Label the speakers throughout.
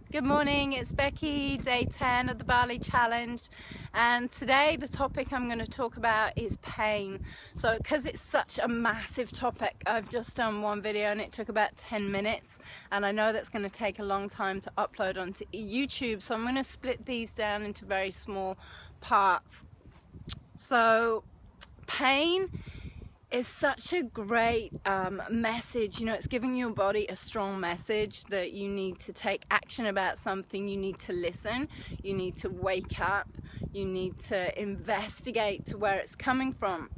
Speaker 1: Good morning, it's Becky, day 10 of the Bali Challenge, and today the topic I'm going to talk about is pain. So because it's such a massive topic, I've just done one video and it took about 10 minutes, and I know that's going to take a long time to upload onto YouTube, so I'm going to split these down into very small parts. So pain is such a great message. It's giving your body a strong message that you need to take action about something, you need to listen, you need to wake up, you need to investigate to where it's coming from.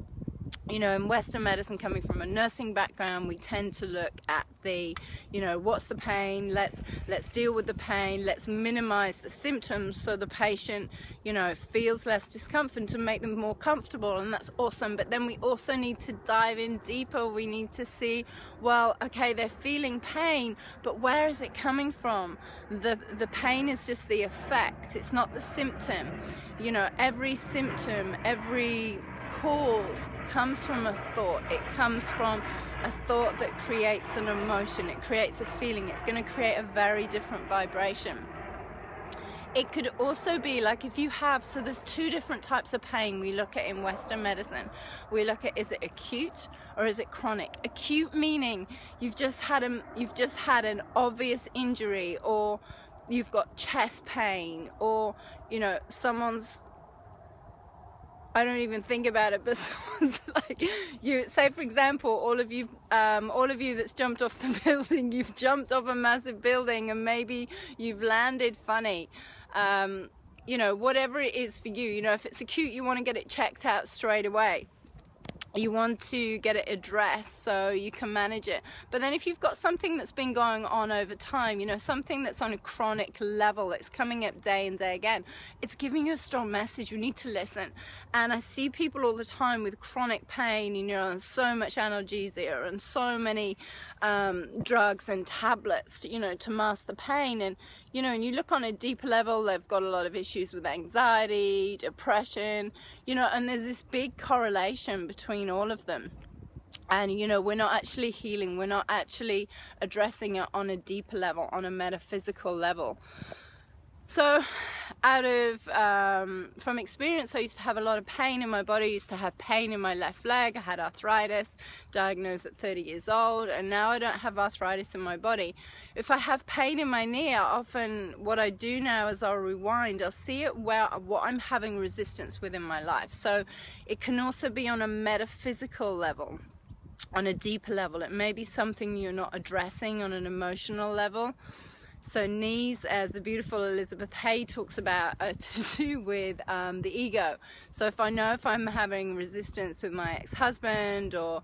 Speaker 1: In Western medicine, coming from a nursing background, we tend to look at the, what's the pain, let's deal with the pain, let's minimize the symptoms so the patient, feels less discomfort, to make them more comfortable, and that's awesome. But then we also need to dive in deeper. We need to see, well, okay, they're feeling pain, but where is it coming from? The pain is just the effect, it's not the symptom. Every symptom, every cause comes from a thought. It comes from a thought that creates an emotion, it creates a feeling, it's going to create a very different vibration. It could also be like if you have, so there's two different types of pain we look at in Western medicine. We look at, is it acute or is it chronic? Acute meaning you've just had an obvious injury, or you've got chest pain, or someone's, I don't even think about it, but someone's like, say for example, all of you that's jumped off the building, you've jumped off a massive building and maybe you've landed funny. Whatever it is for you, if it's acute, you want to get it checked out straight away. You want to get it addressed so you can manage it. But then if you've got something that's been going on over time, something that's on a chronic level, it's coming up day and day again, it's giving you a strong message. You need to listen. And I see people all the time with chronic pain, and so much analgesia and so many drugs and tablets, to mask the pain. And and you look on a deeper level, they've got a lot of issues with anxiety, depression, and there's this big correlation between all of them. And we're not actually healing, we're not actually addressing it on a deeper level, on a metaphysical level. So from experience, I used to have a lot of pain in my body. I used to have pain in my left leg. I had arthritis, diagnosed at 30 years old, and now I don't have arthritis in my body. If I have pain in my knee, often what I do now is I'll rewind. I'll see it what I'm having resistance with in my life. So it can also be on a metaphysical level, on a deeper level. It may be something you're not addressing on an emotional level. So knees, as the beautiful Elizabeth Hay talks about, are to do with the ego. So if I know if I'm having resistance with my ex-husband, or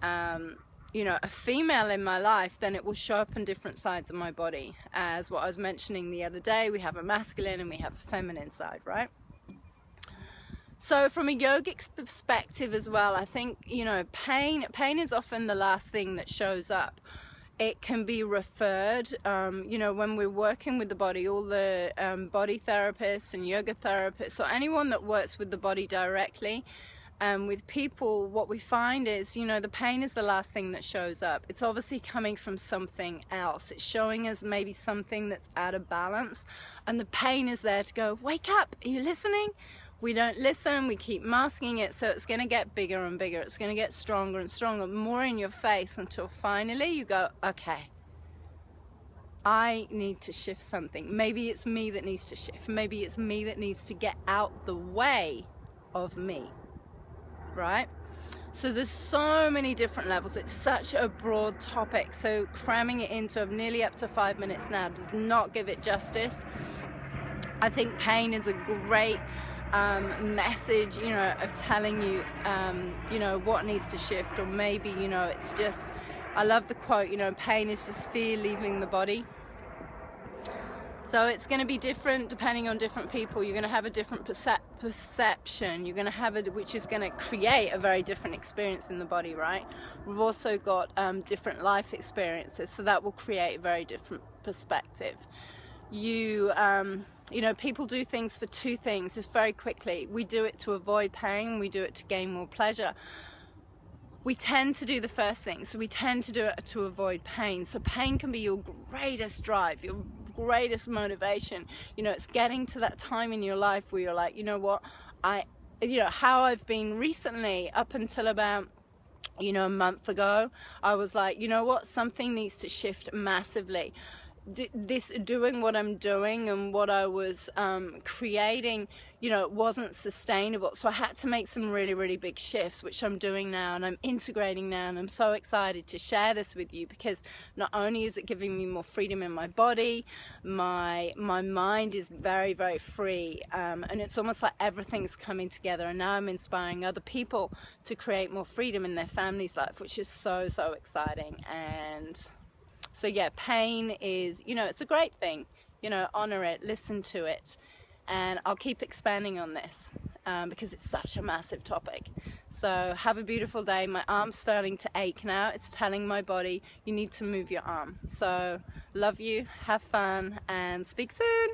Speaker 1: a female in my life, then it will show up on different sides of my body. As what I was mentioning the other day, we have a masculine and we have a feminine side, right? So from a yogic perspective as well, I think pain is often the last thing that shows up. It can be referred, when we're working with the body, all the body therapists and yoga therapists, or anyone that works with the body directly, with people, what we find is, the pain is the last thing that shows up. It's obviously coming from something else. It's showing us maybe something that's out of balance, and the pain is there to go, wake up, are you listening? We don't listen, we keep masking it, so it's going to get bigger and bigger, it's going to get stronger and stronger, more in your face, until finally you go, okay, I need to shift something. Maybe it's me that needs to shift, maybe it's me that needs to get out the way of me, right? So there's so many different levels. It's such a broad topic, so cramming it into nearly up to 5 minutes now does not give it justice. I think pain is a great message, of telling you, what needs to shift, or maybe, it's just, I love the quote, pain is just fear leaving the body. So it's going to be different depending on different people. You're going to have a different perception. You're going to have which is going to create a very different experience in the body, right? We've also got different life experiences, so that will create a very different perspective. People do things for two things, just very quickly. We do it to avoid pain, we do it to gain more pleasure. We tend to do the first thing, so we tend to do it to avoid pain. So pain can be your greatest drive, your greatest motivation. You know, it's getting to that time in your life where you're like, you know what, how I've been recently, up until about, you know, a month ago, I was like, you know what, something needs to shift massively. Doing what I'm doing and what I was creating, you know, it wasn't sustainable. So I had to make some really, really big shifts, which I'm doing now, and I'm integrating now, and I'm so excited to share this with you, because not only is it giving me more freedom in my body, my mind is very, very free, and it's almost like everything's coming together, and now I'm inspiring other people to create more freedom in their family's life, which is so, so exciting. And so yeah, pain is, you know, it's a great thing. You know, honor it, listen to it, and I'll keep expanding on this because it's such a massive topic. So have a beautiful day. My arm's starting to ache now. It's telling my body you need to move your arm. So love you, have fun, and speak soon.